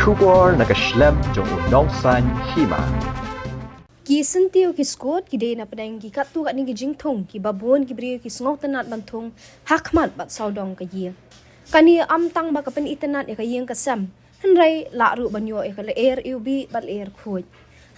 Shubor nakaslem jong unongsan hima. Ki sentiu ki skot ki de na padang ki katu kat ni ki jingthong ki babon ki bri ki snok tanat banthong hakmat bat saudong ka ye. Kani amtang ba ka pen itanat ya ka yeng ka sam. Hanrai la ru banyo e ka air ubi bal air khoj.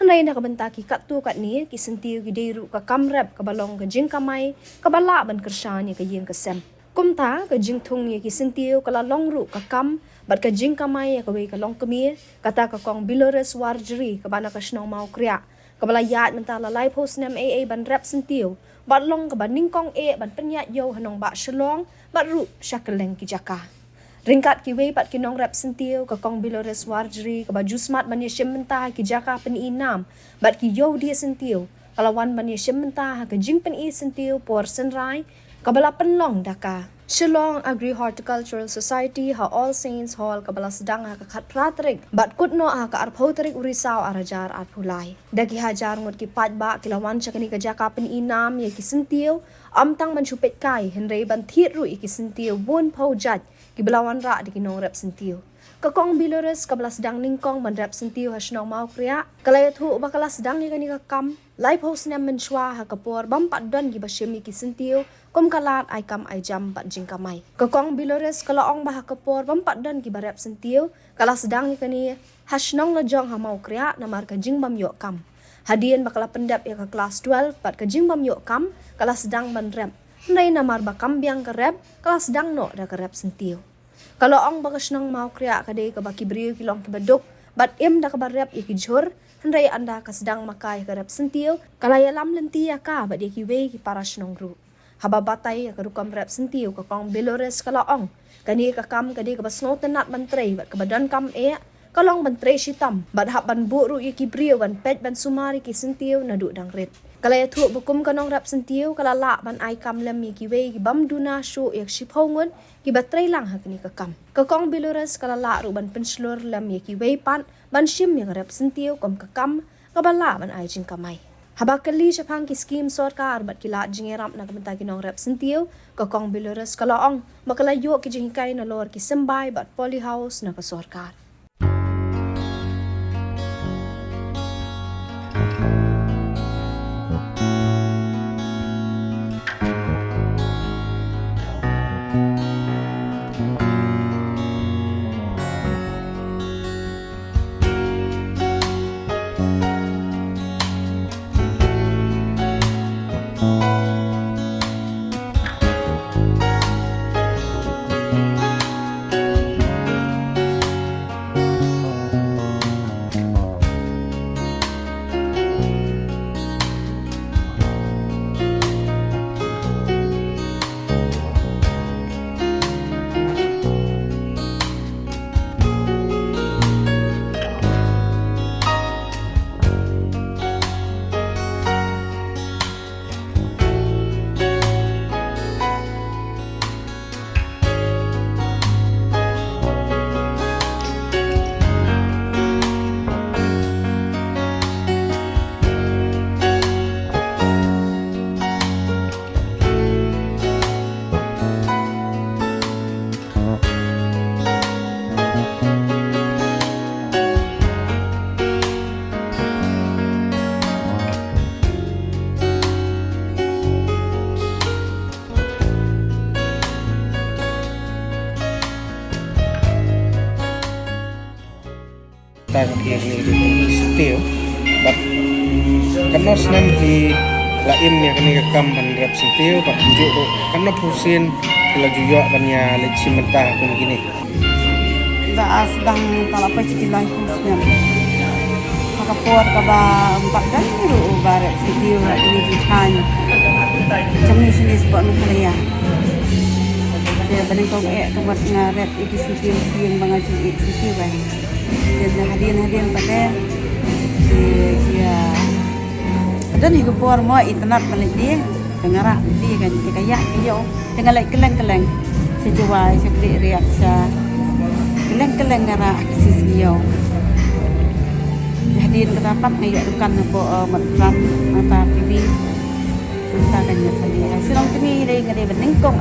Hanrai na ka banta ki katu kat ni ki sentiu ki de ru ka kamrap ka balong ka jing kamai ka bala ban kersan ya ka yeng ka sam. Kumta ka jingthong ya ki sentiu ka la long ru ka kam bat ka jing kamai ya ka we ka long kemir kata ka kong bilores warjeri ka bana ka snong mau kriya. Kabala yat mentala lai post nam AA ban rap sentiu bat long ka ban ningkong ban penyat yo hanong ba shlong bat ru shakeleng ki jaka ringkat ki we bat ki nong rap sentiu ka kong bilores warjeri ka ba jusmat ban yeshim mentah ki jaka pen inam bat ki yo dia sentiu kalawan ban yeshim mentah ka jing pen sentiu por senrai kabala penlong daka Shillong Agri Horticultural Society ha All Saints Hall kabala sedang ha kakat pratrik bat kutno ha ka arphoterik urisau arajar arpulai dagi hajar ngot ki patba kilawan chakani ka jaka pen inam ye ki sentiu amtang man chupet kai henrei ban thit ru ki sentiu bon phau jat ki belawan ra di ki nong rap sentiu ka kong bilores kabala sedang ningkong ban rap sentiu ha snong mau kriya kalay thu bakala sedang ni kani ka kam lai phos nam men chwa ha kapor bam pat don gi bashemi ki sentiu kom kalat ai kam ai jam bat jing kamai ka kong bilores kala ong bah kapor bam pat don ki barap sentiu kala sedang ni kani hasnong la jong ha mau kriya namar ka jing bam yo kam hadian bakala pendap ya ka kelas 12 pat ka jing bam yo kam kala sedang ban rap nai namar ba kam biang ka rap kala sedang no da ka rap sentiu kalau ong bagas nang mau kriya kadai ka baki brio ki long ki badok bat em da ka barap ya ki jhor hendai anda ka sedang makai ka rap sentiu kala ya lam lenti ya ka bat ya ki we ki parash nong ru haba batai ka rukam rap sentiu ka kong bilores kala ong kani ka kam kadai ka basno tenat bantrei bat ka badan kam kalong bantrei shitam bat hab ban bu ru ya ki brio ban pet ban sumari ki sentiu na du dang ret kala ya thu bukum kanong rap sentiu kala la ban ai kam lem mi ki we ki bam duna shu yak shiphongun ki batrei lang ha kani ka kam ka kong bilores kala la ru ban penslor lem ya ki we pan ban shim ya rap sentiu kom ka kam ka bala ban ai jing kamai haba kali chapang ki scheme sarkar bat ki la jingeram na kamta ki nong rap sentiu ka kong bilores kala ong makala yo ki jing kai na lor ki sembai bat poly house na ka sarkar Kiri sentiu bat kanos nam di laim ya kani kam ban rap sentiu bat tunjuk kana pusin kila juga bannya leci mentah pun gini da sedang talapa cikilai kusnya makapor ka ba empat dan ru barat sentiu ini dihan jenis jenis buat nuhaya dia balik kau kemat ngaret iki sentiu yang mengaji sentiu kan dan hadian pada dia dan hidup por mo internet balik dia dengarak dia kan kayak dia dengan like keleng sejuai sekali reaksa keleng ngarak sisi dia hadian ketapat ngayak dukan po matram mata pibi kita kan ya silong cemi dari ngade beningkong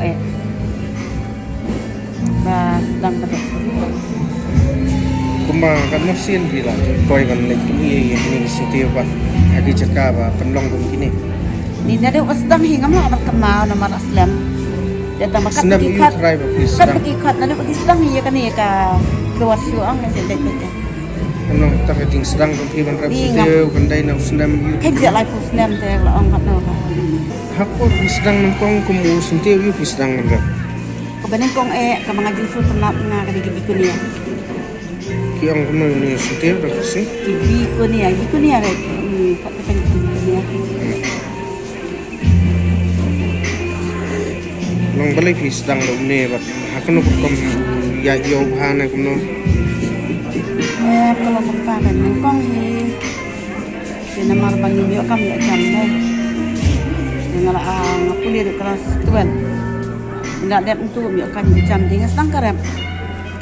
ba sedang pada kuma kan no sin bila koi ban lek ni ni sitio ba hagi caka ba penlong kum kini Ni nade wasdang hingam lang amat kamao na maraslam. Jata makat Senam you pakikat. try ba please Kat sedang pakikat nade pakisdang hiya kani ka keluar syuang na sila ito. penlong tak ting sedang kum pi ban rap Ni sitio bandai na senam you Kaya lai pus nem te la ong kat no. hakko sedang nongkong kum sitio you sedang ban rap Kabanin kong ka mga jinsu tanap nga kani gibi ko niya. ki ang kum ni sitio rak si Gibi ko niya re. Kat ka gibi ko niya. long balai pi sedang lo ne ba hakno kum ya yo hana kum no Kalau kempakan nengkong hi. Kena marbang ni kam ya jam dai. Dengan ngapuli di kelas tuan. Ndak dep untuk mi kan jam dengan sedang karep.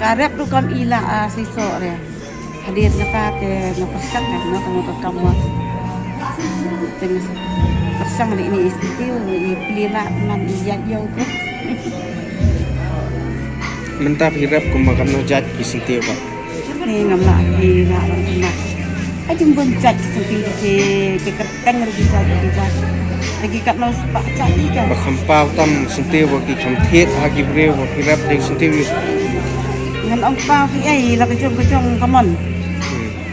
Karep tu kam ila siso re. Hadir napa te no persak no kamu kamu. Dengan persang ini istitiu pelira man ya yo tu. mentap hirap kum makam no jat ki sitio ba Ni ngamla di na na. Ajung bencak seperti ke keteng lagi jat. Lagi kat nos pak cak ni kan. ba khampau tam sitio ba ki kham thet hagi breu ba hirap ding sitio you Ngan ong pa ki ai la kejong kamon.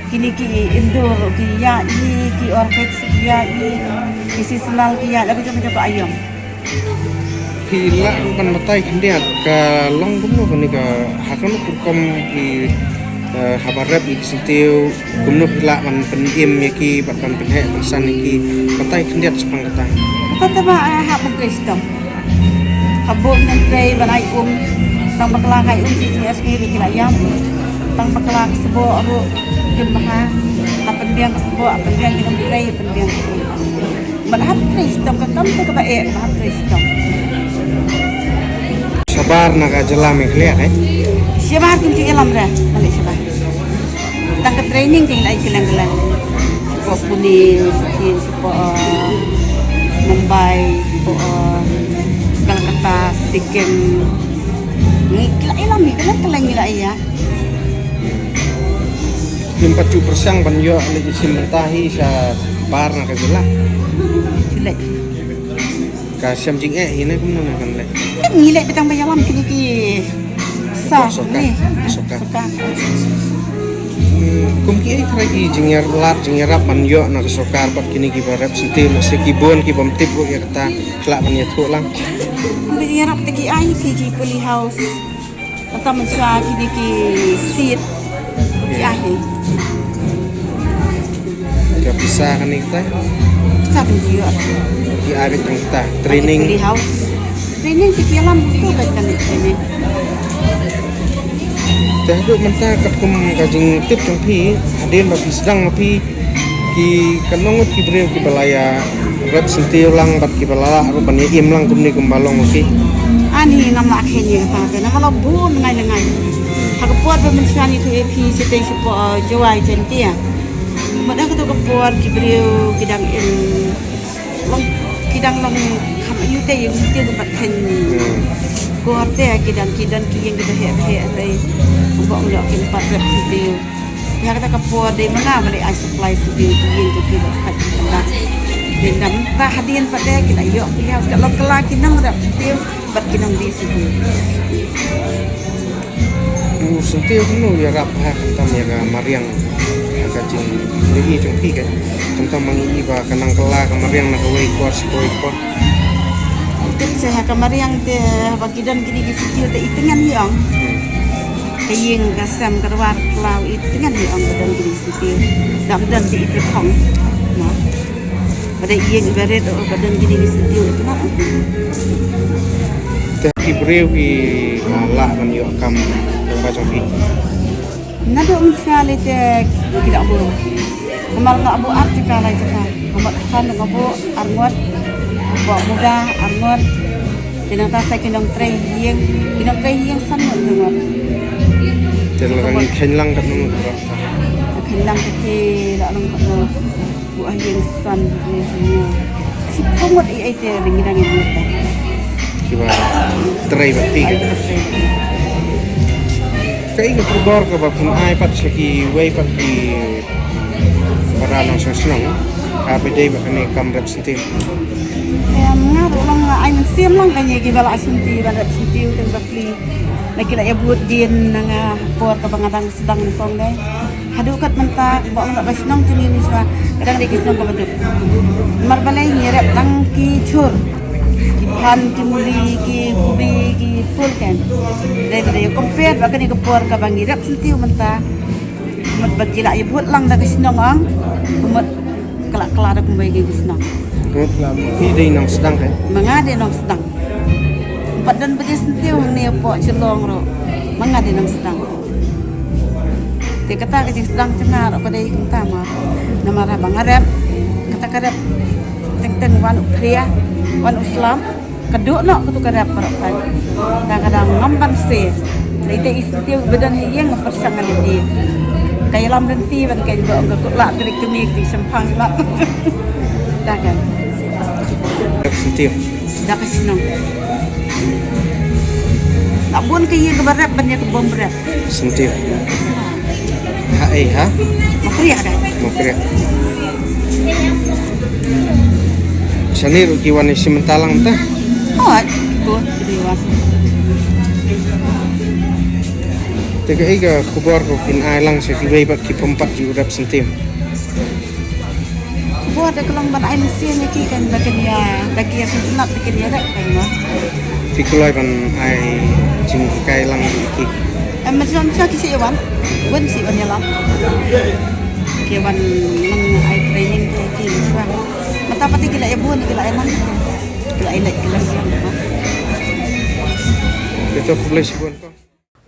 Kini ki indoor ki ya ki orchid ki ya ki seasonal ki ya la kejong ayam. Hila kan matai kendiat ka long gumno kan ka hakano kurkom ki habarap ki sitio gumno hila man pendim ki batkan penhe pesan ki matai kendiat sepang kata Kata ba ha pagkristom. Habon ng tray banay tang bakla kay si SK ki ayam. Tang bakla sebo ro gemaha apan biang sebo apan biang ng tray apan biang. Malahap kristom ka kam ka ba malahap kristom. sabar na ka jalam ikliak Siapa pun cik alam dah, balik siapa. Tangkap training tinggal lagi kelang-kelang. Siapa Punil, siapa Mumbai, siapa Kolkata, Sikkim. Ni kelang alam ni kelang-kelang ni lah ya. 50% ban yo ali isim tahi sa bar na ka jala Jelek. ka syam jing hina gumno na kan le Ngilek petang bayalam kini ki. Sah ni. soka kum ki khara ki jingir lat jingirap ban yo na sokar pat kini ki barap sitio se ki bon ki bom tip ko ya kata kelak ban ya thu lang Ambil yarap teki ai ki poli house. Atau mensah kini ki seat. Ki ai. ka bisa kan kita Sah tu juga. ki ari tang kita training Di house. Training di alam tu kan training. teh duk menta kat kum ka jing tip jong pi adin ba sedang pi ki kanongot ki breu ki balaya rap sitio lang bat ki balala ru ban im lang kum ni kum balong ki Ani nama akhirnya kata nama lo bu lengai. Hak puat bermensyani tu AP sitai siapa jawai jentia. Mana kita kepuat kibriu kidang in long kidang long kam yute yang sitiu tempat ken kuat dia kidang ki yang kita he dai mbok ndak kin pat rep sitiu. Ya kata kepuat dai mana balik I supply sitiu yang tu kita kat lah. Dan tak hadian pada kita yok dia kalau kelak kinang rep sitiu bat kinang di sitiu. sitio kuno ya rap ha tam ya ga mariang ka jing ni jong pi ka tam mangi ba kanang kala ka mariang na koi kos ko Saya kamar yang te bagidan kini di situ te itengan yang kayeng kasam karwar klau itengan yang badan kini situ dam dan ti itu kong nah pada iyeng ibarat badan kini di situ itu nak teh ki breu ki la ban yo kam ba jong pi nado misalnya te tidak boleh kamar nggak bu artikel aja kan kamar kan nggak bu arngot Bawa muda, arngot, tinang tasay kinang tray yang sangat dengar. Terlalu kenlang kat nung berapa? Kenlang kaki, dalam kata buah yang san semua. Si pungut itu ringan yang muda. Kiba tray berarti kan? Kaya ka pribor ka ba kung ay pat siya ki way pat ki para nang senang happy day ba kani kam representative Ngaruh lang nga ay siam lang kanya gibala asunti ba representative teng bakli nakila ya buat din nga por ka bangadang sedang ni kong dai hadukat mentak ba ang basnong tuni ni sa kadang di kisnong ka baduk marbalay nyerep tang ki chur ki pan ki muli ki kubi ki pulken dai compare ba kani ka por ka bangi representative mentak mat bagila ya buat lang da kisnong ang umat kelak-kelak ada kumbai gi kisnong day nang sedang kan mangade nang sedang empat dan bagi sentiu ni po celong ro mangade nang sedang te kata ke sedang cenar pada kita mah namara bangarep kata karep teng wan ukria wan islam keduk nok kutu karep parapan kadang ngamban se te istiu bedan yang persangan di kaya lam renti ban kaya juga ke lak trik kemi di sempang lak dah kan representative dah kesenang tak buan kaya ke barat banyak ke bom berat sentiu ha makriak dah makriak sanir kiwan isi mentalang tah itu dewas tega iga kubor ko kin ailang sa kiway ba ki pempat ju representative buat ada kelang ban ain sien ni kan bagian ya dagi ya senat dagi ya dak kan mah pikulai ban ai jing kai lang ki macam kisi wan si wan ya lam ke wan nang ai training ki suang mata pati gila ya buan gila ya nang gila ai lek gila siang betul boleh sibun ko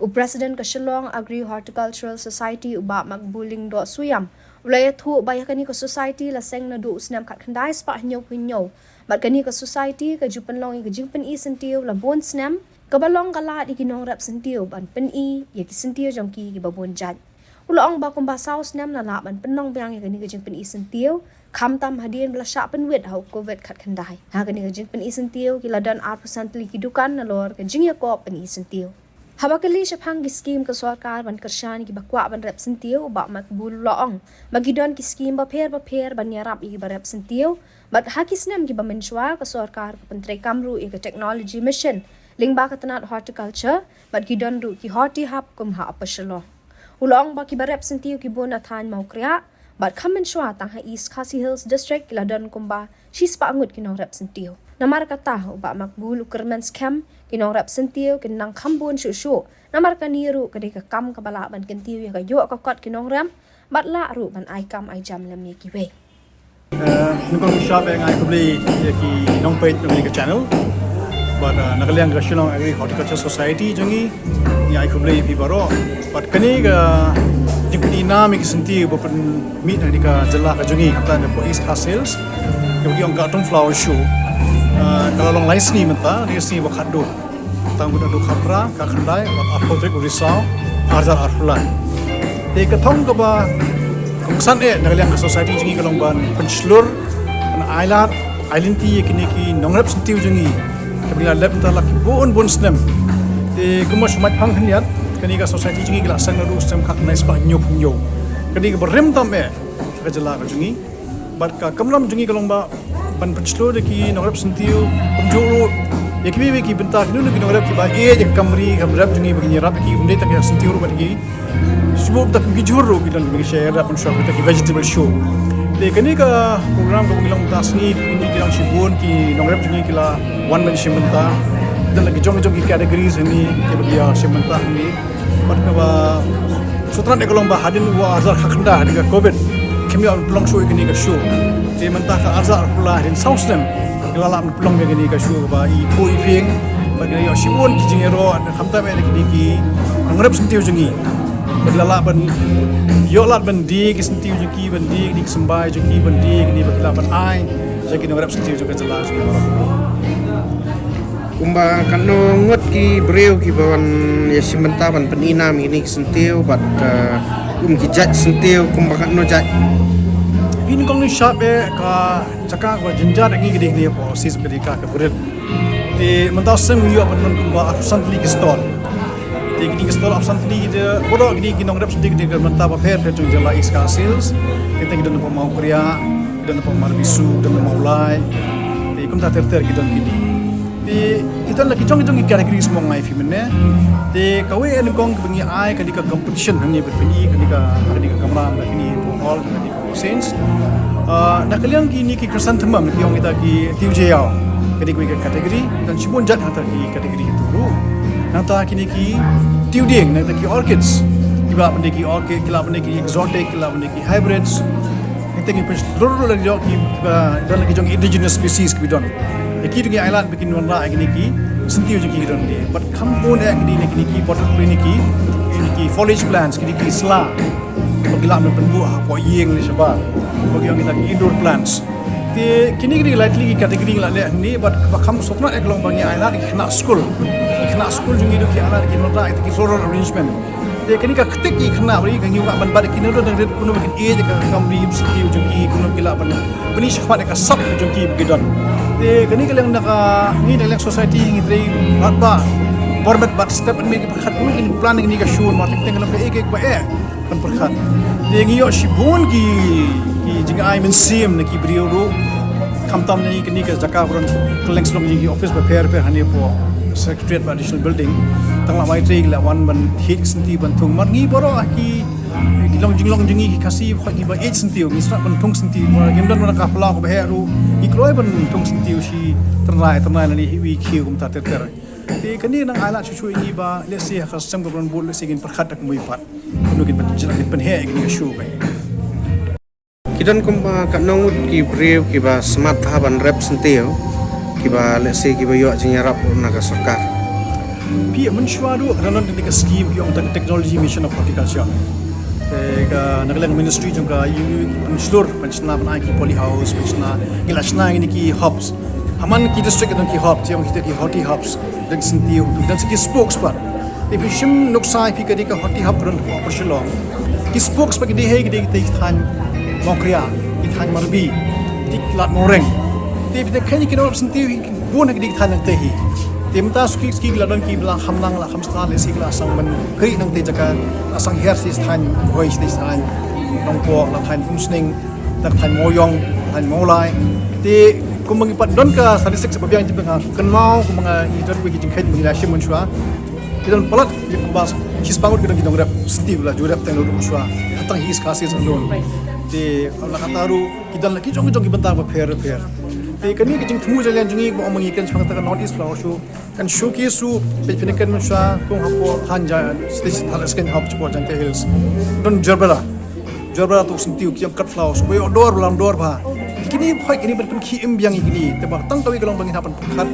President ka Shillong Agri Horticultural Society uba magbuling do suyam ulaya thu bayakani ka society la seng na do usnam khat khandai spa hnyo pinyo bat kani ka society ka jupan long ka jingpen i sentiu la bon snam ka balong kala di kinong rap sentiu ban pen i ya ki sentiu jongki ki babon jan ulong ba kum ba saus nam la la ban penong byang ka ni ka jingpen i sentiu kham tam hadien bla sha pen wet hau covid khat khandai ha ka ni ka jingpen i sentiu ki ladan 8% li ki dukan na lor ka jingya ko pen i sentiu Habakali syapang ki skim ke sarkar ban kershan ki bakwa ban rep sentiu ba makbul loong magidon ki skim ba pher ban yarap i ba rep sentiu bat hakisnam ki ba menshwa ke sarkar ke pentre kamru i ke technology mission ling ba ka tanat horticulture bat gidon ru ki horti hub kum ha apashalo ulong ba ki ba rep sentiu ki bon athan mau kria bat kham menshwa tang ha east khasi hills district la don kum ba shispa angut ki no rep sentiu namar kata ba makbul ukerman scam kinong rap sentiu kinang khambun shu namar kaniru kadai ka kam ka bala ban kentiu ya ka yo ka kot kinong ram bat la ru ban ai kam ai jam lam ye ki we nukong shop yang ai kubli ya ki nong page ng ka channel but nakaliang ka Shillong Agri Horticulture Society jongi ya ai kubli pi baro but kani ka jingpini na mi sentiu bo pen meet ni ka jela ka jongi hatan po East Coast Sales yung ka tong flower show kalau long lain seni mentah dia seni bakado tanggut adu khabra ka khandai apotrik urisau arzar arfulai de ka thong ka ba kungsan nakaliang ka society jingi kalong ban penslur an island ti kini ki nongrap sentiu jingi kabila lab ta lak bon snem de kumas mat phang hniat kani ka society jingi kala sang ru stem khak nais pa nyop nyo kani ka berem tam ka jala ka jingi bat ka kamlam jingi kalong ba ban penslur de ki nongrap sentiu penjuru ya kibi ki bentar nu ki nongrap ki ba je kamri kamrap jingi begini rap ki unde tak ya sentiu ru ba ki sebab tak ki juru ki dan ki share pun shop tak ki vegetable show de kani ka program ko bilang tasni ini kilang shibun ki nongrap jingi kila one man shimenta dan lagi jong ki categories ini ki bagi shimenta ini bat ka ba sutran de kolong ba hadin wa azar khaknda de covid kami belum show ini ka show de mentah ka azar pula din sausnem ilalam belum begini ka show ba i po i ping bagi yo shibun ki jingero khamta me ki nongrap sentiu jingi berlala ban yo lat ban di ki sentiu juki ban di sembai juki ban di ni bagla ban ai jadi ngarap sentiu juga jelas ni orang kumba kano ngot ki breu ki bawan ya simenta ban penina ini sentiu bat ki jat sentiu kumba kano jat ini kong ni shop ka cakak wa jenjar ngi gede ni po sis bedika ka buril di mentasem yo ban kumba absent li ki store Ti gini ke stol absan tadi dia bodoh gini ginong rep sedikit dia mentah paper dia cung jela iska sales kita kita nampak mau kriya kita nampak mau bisu kita mau mulai ti kum tak ter kita gini ti kita lagi cung kategori semua ngai filmnya ti kawe en kong bengi ai kadika competition hanya berpeni kadika kamera begini hall kadika sense nak kalian gini ki chrysanthemum ki yang kita ki tiujayau kadika kategori dan sibun jat hantar ki kategori itu nata kini ki tiuding nata ki orchids kiba bende ki orchid kila bende ki exotic kila bende ki hybrids nata ki perlu lagi jauh ki dan lagi jauh indigenous species ki don ki tu ki island bikin warna kini ki sentiu je ki don dia but kampung dia kini ki pot ini ki foliage plants kini ki sla bagila men penbuah po yeng ni sebab bagi yang kita ki indoor plants kini lightly kategori la le ni but kam sotna ek long bangi island kena school jungi do ki anak ki nota ki floral arrangement de kini ka ketik ki kena bari gangi wa ban bad kini do dang kuno bikin e ka kam ri siki jungi kuno kila ban bani syafat ka sab jungi bigidon de kini kalang naka ni dalang society ngi tri ba borbat bat step and make pakhat kuno in planning ni ka show marketing tengalam ka ek ba kan pakhat de ngi yo shibun ki jinga ai men sim na ki brio do kamtam ni kini ka jaka bron keleng slom ni office ba pair hani po secretariat additional building tangla mai tri la wan ban hit senti ban thung mar ngi boro ki long jingi ki kasi khoi ba h senti ngi sra ban thung senti mar gem dan ka pla ko be ru ki kloi ban thung senti si ternai ni wi ki kum ta ter ti kani nang ala chu ngi ba le se ka sam ko ban bol le se gin perkhat tak mui pat nu gin ban jila gin ban he gin ka show bai kidan kumpa kanong ki brave ki ba smart haban rep sentio kiba let's say kiba yo jinyarap naga sarkar pi menshwadu ranon dengan scheme yang tentang technology mission of horticulture ka nagalang ministry juga seluruh penchna banai ki poly house penchna gilasna ini ki hubs haman ki district dan ki hub yang kita ki horti hubs dan sentiu dan segi spokesman if shim nuksa pi ka horti hub ran operation long ki spokesman ki he ki tan mokria ki tan marbi tik lat moreng tapi kita kan kita orang sendiri pun nak ditanang tehi. Timta ski ladon ki bilang hamlang lah hamstal le sigla sang men kri nang te jaka asang her sis tan voice sis tan nong po la tan umsning tak tan moyong tan molai ti kumang ipat don ka statistik sebab yang jibang kan mau kumang idon bagi jingkai mengira shim munshwa idon palat di pembas his bangun kita kita grab steve lah jurap tan lu munshwa atang his kasis andon ti Allah kataru kita lagi jong bentang ba pair kani ke jing thumu jalan jungi bo mangi kan spang ta north east flower show kan showcase su pe finikan musha kong hapo hanja stage thalas kan hop sport jante hills don jarbala tu sentiu kiam cut flowers bo dor ba kini phoi kini ber ki im yang kini te ba tang tawi kalong bangin hapan khat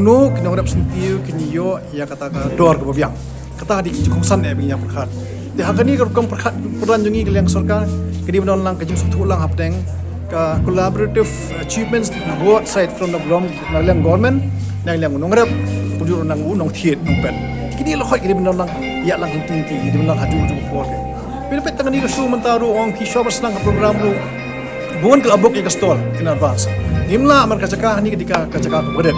no kini rap sentiu kini yo ya kata ka dor ko biang kata di kong san e binya khat te hakani ko kom khat puran jungi kaliang sarkar kini benon lang ke jing su lang hapdeng collaborative achievements both side from the government nang nongrap pujur nang nong thiet nong pen kini lo khoi kini benon lang ya lang tingti di benon haju ju por ke pil pet tangani ko su mentaru ong ki showers lang program lu bon ke abok ke stall in advance nimla mar kacaka ni ketika kacaka ko bedet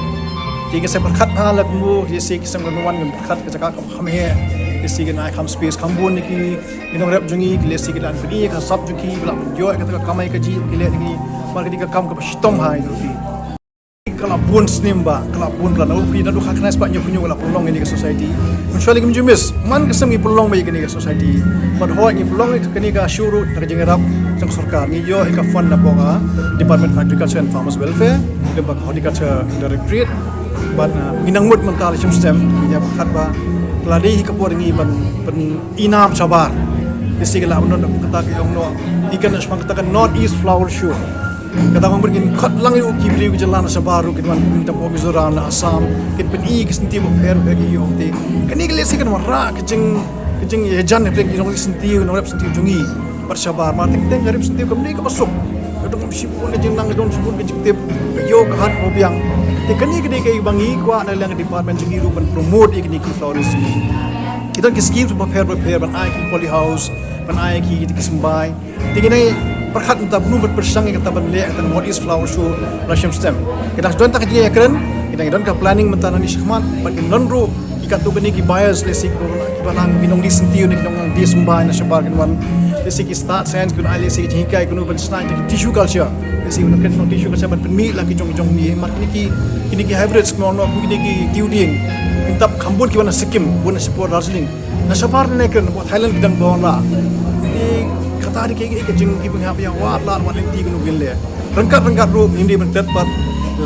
tiga se perkhat halak mu yesi kisam wan ngam perkhat kacaka ko khame yesi ke nai kham space kham bon ni ki minong rap jungi ki lesi ke dan pini ka sab jungi bla jo kata kamai ka ji ki le ni mar ketika kam ka shitom hai do fi kala bon snimba kala bon kala no fi na do khaknas pa nyu punyu kala pulong ni ka society mutually kim jumis man ka sam ni pulong ba ni ka society but ho ni pulong ni ka shuru ta jing rap sang sarkar ni yo ka fund na po ka department of agriculture and farmers welfare de ba horticulture directorate but minangmut mental system nya khat ba peladi hi kapor ngi ban inam sabar isi kala unon kata ke yong no ikan asma kata kan north east flower show kata mang bergin khat lang yu ki bri jalan sabaru kidwan minta po mizoram na asam kin pen i kisenti mo fair bagi yo te kani kale isi kan wara kejing ye jan ne bri yong senti no rap senti jungi par sabar ma tek tek garib senti kamni ka masuk kadang sibun jeng nang don sibun ke jiktip yo ka hat obiang te kani gede kai bangi kwa na lang department jungi ru ban promote ikni ki floristry kita ki scheme to prepare ban ai ki poly house ban ai ki sembai tingin ai perkhat entah bunu bersang kata ban le kata what is flower show Russian stem kita don tak dia keren kita don ka planning mentana ni syahman bagi non ro kat tu kini ki bias lesi ki balang binong di sentiu ni kinong di sembah na syabar kan wan lesi ki start sense kun ai lesi ki hikai kun ban snack ki tissue culture lesi kun kan tissue culture ban penmi la ki jong ni mat kini ki hybrids no kini ki tiuding intap khambun ki wana sikkim bun support darjeeling na syabar ne kan Thailand bidang bawang la ni kata di ke jeng ki bang yang wat la wan ti kun gele rengkat ro hindi ban tepat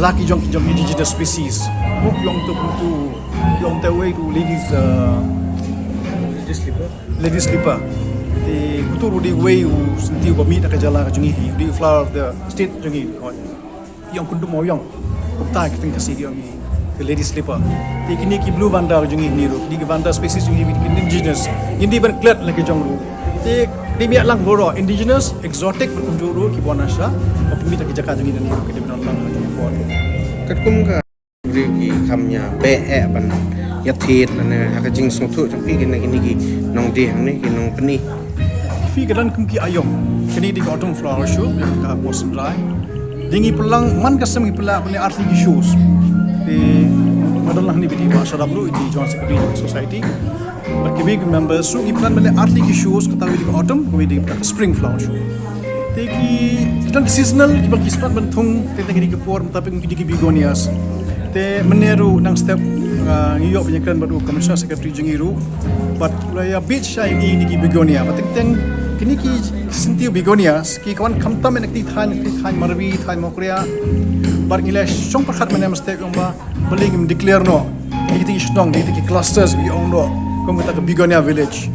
laki jong indigenous species muk yong tu yong the way to ladies slipper the kuturu di way senti bami nak jala ka jungi di flower of the state jungi yong kundu mo yong ta kiting kasi yong the ladies slipper the kini ki blue vanda jungi ni ro di vanda species jungi indigenous indi ban clat laki jong ro the di mi lang boro indigenous exotic kunjuru ki bonasha pumi tak jaka jungi ni ro ke di lang jungi bo kat kum ka ki kamnya be ban ya thit na ne ha ka jing song thu jong pi kini ki nong de hang ni ki nong pani fi gadan kum ki ayom kini di autumn flower show ka post dry dingi pulang man ka sem ki pula bani artli ki shows di madalah ni bidi ba sadap lu di John Secretary Society but ki big members su ki plan bani artli ki shows ka tawi di autumn ko di spring flower show te ki kitan seasonal ki ba ki start ban thung te ki ki por tapi ki ki begonias te meneru nang step ngiyok penyekan baru Commissioner Secretary jengiru but laya beach shy ni ki begonia batik teng kini ki sentiu begonias ki kawan kamtam enak ti than marbi than mokria bar ngile song pakhat mane mistake ba beling declare no ki stong ki clusters bi on do kom kata begonia village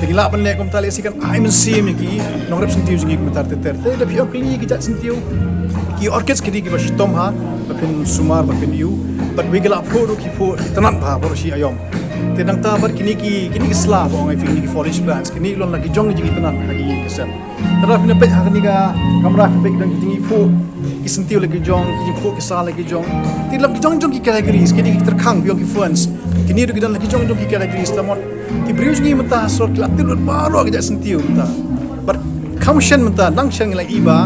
tegila panle kom tali sikan I'm see mi ki nong rep sentiu jengi metar teter te da pio kli ki jat sentiu ki orchids ki ba stom ha bapin sumar bapin yu but we gala photo ki pho itanan ba bor si ayom te nang ta bar kini ki sla ba ngai fi ki forest plants kini lon lagi jong ji itanan lagi kesem taraf ni pet hakni ka kamera fi dang ki pho ki sentiu lagi jong ki pho ki sa lagi jong ti lagi jong ki categories kini ki terkhang bi ki phones kini ru gidan lagi jong ki categories tamon ki brius ni mata sor ki latir baro ki sentiu mata but kamshen mata nang shen la iba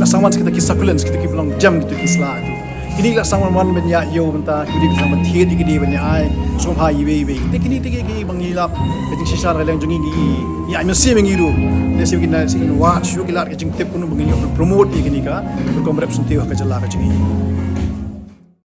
la sawan kita ki succulents kita ki belong jam gitu ki sla tu kini la sawan wan benya yo mata kini ki sama thiet ki di benya ai so ha ibe te kini te ki bangilap ke sisa la lang jongi ni ya me se mengi ru le se ki na se ki watch yo ki la ki jing tip kuno bangilap promote kini ka ko representative ka jala ka jongi